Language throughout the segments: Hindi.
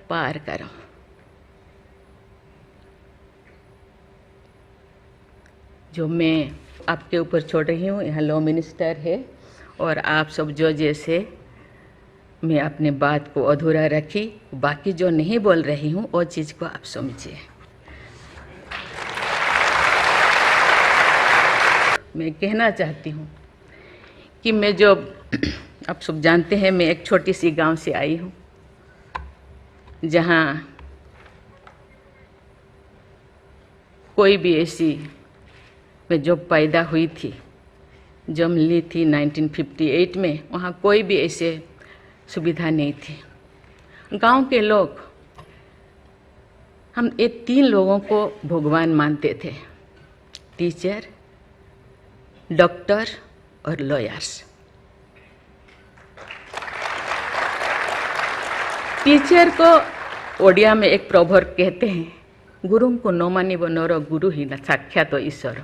पार करो। जो मैं आपके ऊपर छोड़ रही हूँ, यहाँ लॉ मिनिस्टर है और आप सब जो जैसे मैं अपने बात को अधूरा रखी, बाकी जो नहीं बोल रही हूँ वो चीज़ को आप समझिए। मैं कहना चाहती हूँ कि मैं जो आप सब जानते हैं, मैं एक छोटी सी गांव से आई हूँ जहाँ कोई भी ऐसी, मैं जब पैदा हुई थी, जन्म ली थी 1958 में, वहाँ कोई भी ऐसे सुविधा नहीं थी। गांव के लोग, हम ये 3 लोगों को भगवान मानते थे, टीचर, डॉक्टर और लॉयर्स। टीचर को ओडिया में एक प्रोवर्ब कहते हैं, गुरुं को नो मानिबो नरो गुरु ही न साक्षात ईश्वर।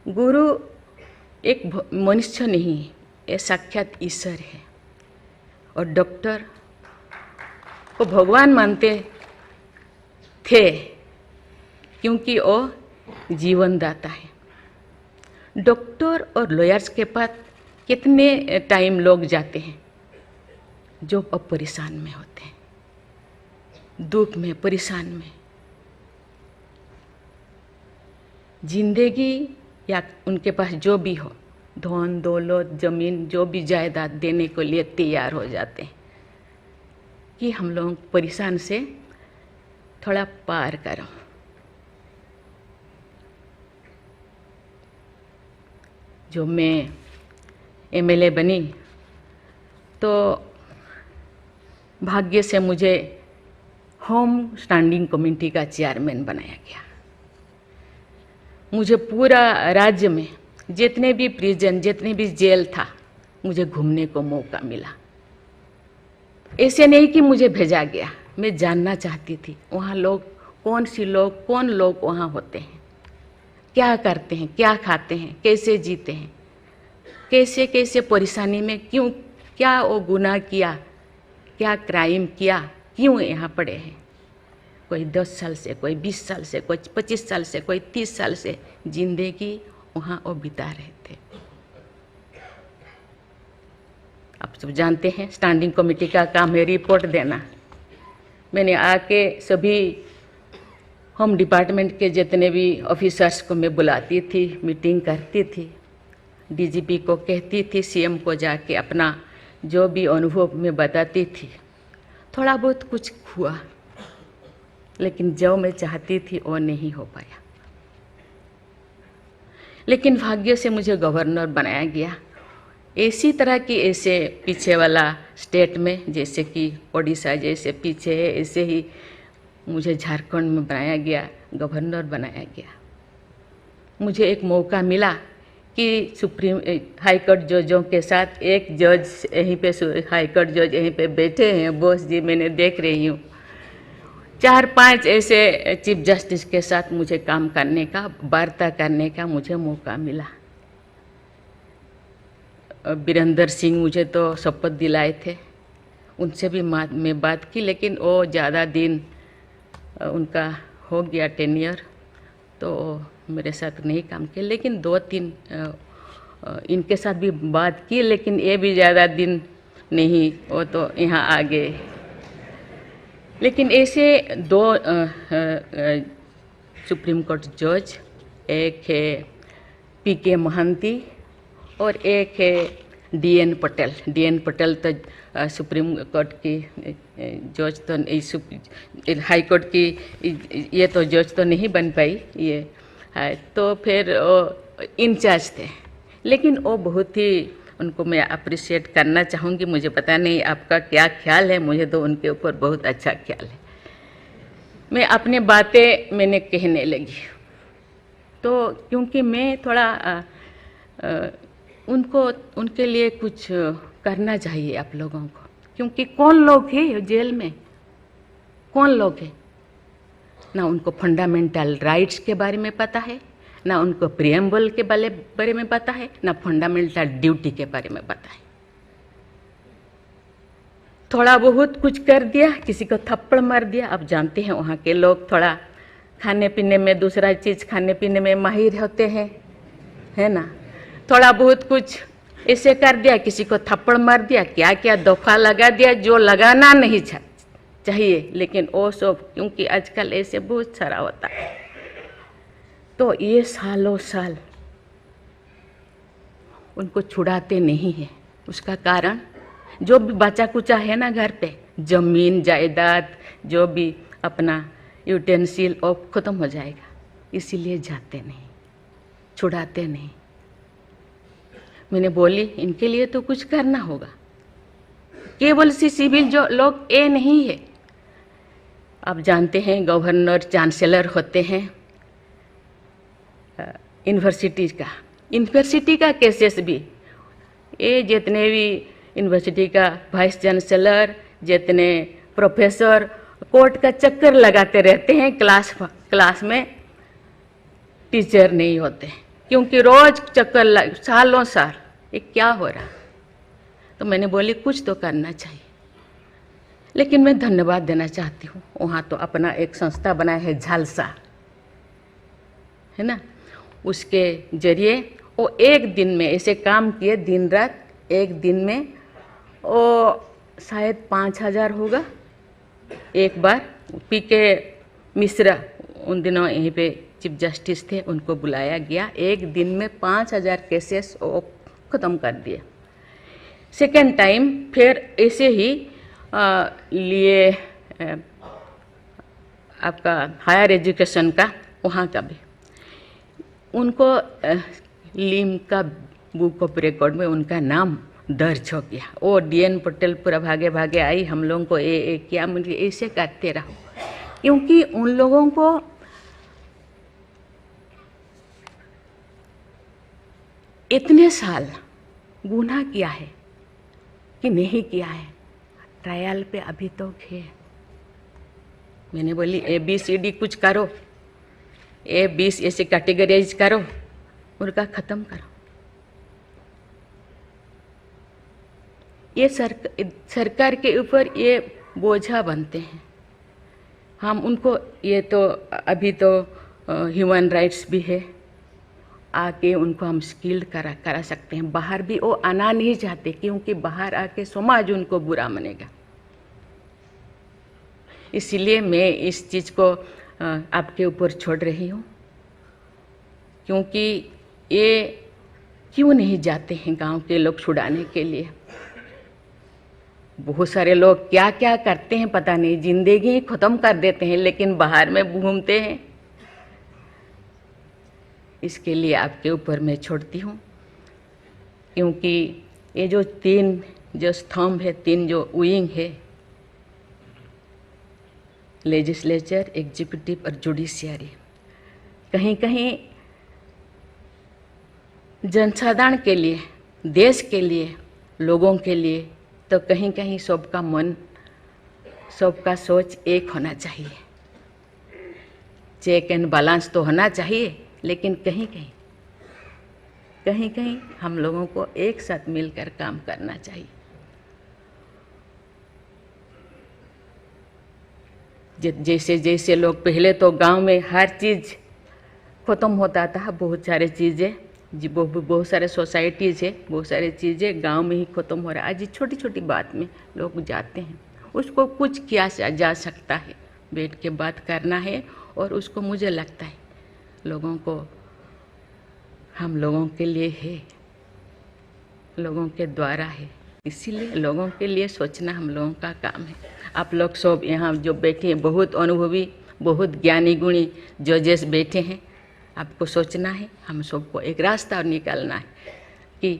गुरु एक मनुष्य नहीं, ये साक्षात ईश्वर है। और डॉक्टर को भगवान मानते थे क्योंकि वो जीवन दाता है। डॉक्टर और लॉयर्स के पास कितने टाइम लोग जाते हैं जो अब परेशान में होते हैं, दुख में, परेशान में। जिंदगी या उनके पास जो भी हो, धन दौलत जमीन जो भी जायदाद देने के लिए तैयार हो जाते हैं कि हम लोग परेशान से थोड़ा पार करो। जो मैं एमएलए बनी तो भाग्य से मुझे होम स्टैंडिंग कमेटी का चेयरमैन बनाया गया। मुझे पूरा राज्य में जितने भी प्रिजन, जितने भी जेल था, मुझे घूमने को मौका मिला। ऐसे नहीं कि मुझे भेजा गया, मैं जानना चाहती थी वहाँ लोग कौन लोग वहाँ होते हैं, क्या करते हैं, क्या खाते हैं, कैसे जीते हैं, कैसे कैसे परेशानी में, क्यों, क्या वो गुनाह किया, क्या क्राइम किया, क्यों यहाँ पड़े हैं। कोई 10 साल से, कोई 20 साल से, कोई 25 साल से, कोई 30 साल से जिंदगी वहाँ वो बिता रहे थे। आप सब जानते हैं स्टैंडिंग कमेटी का काम है रिपोर्ट देना। मैंने आके सभी होम डिपार्टमेंट के जितने भी ऑफिसर्स को मैं बुलाती थी, मीटिंग करती थी, डीजीपी को कहती थी, सीएम को जाके अपना जो भी अनुभव मैं बताती थी। थोड़ा बहुत कुछ हुआ, लेकिन जो मैं चाहती थी वो नहीं हो पाया। लेकिन भाग्य से मुझे गवर्नर बनाया गया। इसी तरह की ऐसे पीछे वाला स्टेट में, जैसे कि ओडिशा जैसे पीछे है, ऐसे ही मुझे झारखंड में बनाया गया, गवर्नर बनाया गया। मुझे एक मौका मिला कि सुप्रीम हाई कोर्ट जजों के साथ एक जज यहीं पे, हाई कोर्ट जज यहीं पे बैठे हैं, बोस जी, मैंने देख रही हूँ। 4-5 ऐसे चीफ जस्टिस के साथ मुझे काम करने का, वार्ता करने का मुझे मौका मिला। वीरेंद्र सिंह मुझे तो शपथ दिलाए थे, उनसे भी मैं बात की, लेकिन वो ज़्यादा दिन उनका हो गया टेन्योर, तो मेरे साथ नहीं काम किया। लेकिन 2-3 इनके साथ भी बात की, लेकिन ये भी ज़्यादा दिन नहीं, वो तो यहाँ आ गए। लेकिन ऐसे 2 सुप्रीम कोर्ट जज, एक है पीके महांती और एक है डीएन पटेल। डीएन पटेल तो सुप्रीम कोर्ट की जज तो, हाई कोर्ट की ये तो जज तो नहीं बन पाई ये है, तो फिर इंचार्ज थे। लेकिन वो बहुत ही, उनको मैं अप्रिशिएट करना चाहूँगी। मुझे पता नहीं आपका क्या ख्याल है, मुझे तो उनके ऊपर बहुत अच्छा ख्याल है। मैं अपने बातें मैंने कहने लगी, तो क्योंकि मैं थोड़ा उनके लिए कुछ करना चाहिए आप लोगों को, क्योंकि कौन लोग हैं जेल में, कौन लोग हैं, ना उनको फंडामेंटल राइट्स के बारे में पता है, ना उनको प्रिएम्बल के बारे में पता है, ना फंडामेंटल ड्यूटी के बारे में पता है। थोड़ा बहुत कुछ कर दिया, किसी को थप्पड़ मार दिया। आप जानते हैं वहाँ के लोग थोड़ा खाने पीने में, दूसरा चीज़ खाने पीने में माहिर होते हैं, है ना। थोड़ा बहुत कुछ ऐसे कर दिया, किसी को थप्पड़ मार दिया, क्या क्या दफा लगा दिया जो लगाना नहीं चाहिए, लेकिन वो सब क्योंकि आजकल ऐसे बहुत सारा होता है। तो ये सालों साल उनको छुड़ाते नहीं है। उसका कारण जो भी बचा कुचा है ना घर पे, जमीन जायदाद जो भी अपना यूटेंसिल वो ख़त्म हो जाएगा, इसीलिए जाते नहीं, छुड़ाते नहीं। मैंने बोली इनके लिए तो कुछ करना होगा। केवल सिविल जो लोग ये नहीं है, आप जानते हैं गवर्नर चांसलर होते हैं यूनिवर्सिटी का केसेस भी, ये जितने भी यूनिवर्सिटी का वाइस चांसलर, जितने प्रोफेसर कोर्ट का चक्कर लगाते रहते हैं, क्लास में टीचर नहीं होते, क्योंकि रोज चक्कर सालों साल, ये क्या हो रहा। तो मैंने बोली कुछ तो करना चाहिए। लेकिन मैं धन्यवाद देना चाहती हूँ, वहाँ तो अपना एक संस्था बनाया है झालसा, है ना, उसके जरिए वो एक दिन में ऐसे काम किए, दिन रात, एक दिन में वो शायद 5,000 होगा। एक बार पीके मिश्रा उन दिनों यहीं पे चीफ जस्टिस थे, उनको बुलाया गया, एक दिन में 5,000 केसेस वो ख़त्म कर दिए। सेकेंड टाइम फिर ऐसे ही लिए आपका हायर एजुकेशन का, वहाँ का भी उनको लीम का बुक ऑफ रिकॉर्ड में उनका नाम दर्ज हो गया। वो DN पटेल पूरा भागे भागे आई, हम लोगों को ये क्या, मुझे ऐसे करते रहो, क्योंकि उन लोगों को इतने साल गुनाह किया है कि नहीं किया है, ट्रायल पे अभी तो है। मैंने बोली ABCD कुछ करो, A20 ऐसे कैटेगराइज करो, उनका ख़त्म करो। ये सरकार के ऊपर ये बोझा बनते हैं। हम उनको, ये तो अभी तो ह्यूमन राइट्स भी है, आके उनको हम स्किल्ड करा सकते हैं। बाहर भी वो आना नहीं चाहते, क्योंकि बाहर आके समाज उनको बुरा मानेगा। इसीलिए मैं इस चीज़ को आपके ऊपर छोड़ रही हूँ, क्योंकि ये क्यों नहीं जाते हैं गांव के लोग छुड़ाने के लिए। बहुत सारे लोग क्या क्या करते हैं पता नहीं, जिंदगी ख़त्म कर देते हैं, लेकिन बाहर में घूमते हैं। इसके लिए आपके ऊपर मैं छोड़ती हूँ, क्योंकि ये जो 3 जो स्तंभ है, 3 जो विंग है, लेजिस्लेचर, एग्जीक्यूटिव और जुडिशियरी, कहीं कहीं जनसाधारण के लिए, देश के लिए, लोगों के लिए, तो कहीं कहीं सबका मन, सबका सोच एक होना चाहिए। चेक एंड बैलेंस तो होना चाहिए, लेकिन कहीं कहीं हम लोगों को एक साथ मिलकर काम करना चाहिए। जैसे जैसे लोग पहले तो गांव में हर चीज़ ख़त्म होता था, बहुत सारे चीज़ें जी, बहुत सारे सोसाइटीज़ है, बहुत सारी चीज़ें गांव में ही ख़त्म हो रहा है। आज छोटी छोटी बात में लोग जाते हैं, उसको कुछ किया जा सकता है, बैठ के बात करना है। और उसको मुझे लगता है लोगों को, हम लोगों के लिए है, लोगों के द्वारा है, इसीलिए लोगों के लिए सोचना हम लोगों का काम है। आप लोग सब यहाँ जो बैठे हैं, बहुत अनुभवी, बहुत ज्ञानी गुणी जजेस बैठे हैं, आपको सोचना है, हम सबको एक रास्ता निकालना है। कि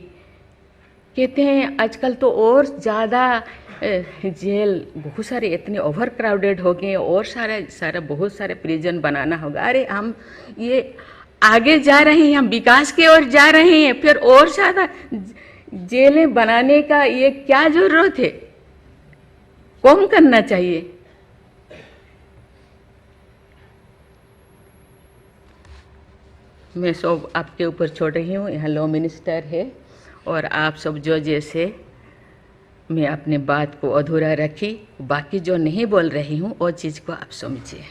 कहते हैं आजकल तो और ज़्यादा जेल, बहुत सारे इतने ओवर क्राउडेड हो गए, और सारा बहुत सारे प्रिजन बनाना होगा। अरे हम ये आगे जा रहे हैं, हम विकास की ओर जा रहे हैं, फिर और ज़्यादा जेलें बनाने का ये क्या ज़रूरत है, कम करना चाहिए। मैं सब आपके ऊपर छोड़ रही हूँ। यहाँ लॉ मिनिस्टर है और आप सब जो जैसे मैं अपने बात को अधूरा रखी, बाकी जो नहीं बोल रही हूँ वो चीज़ को आप समझिए।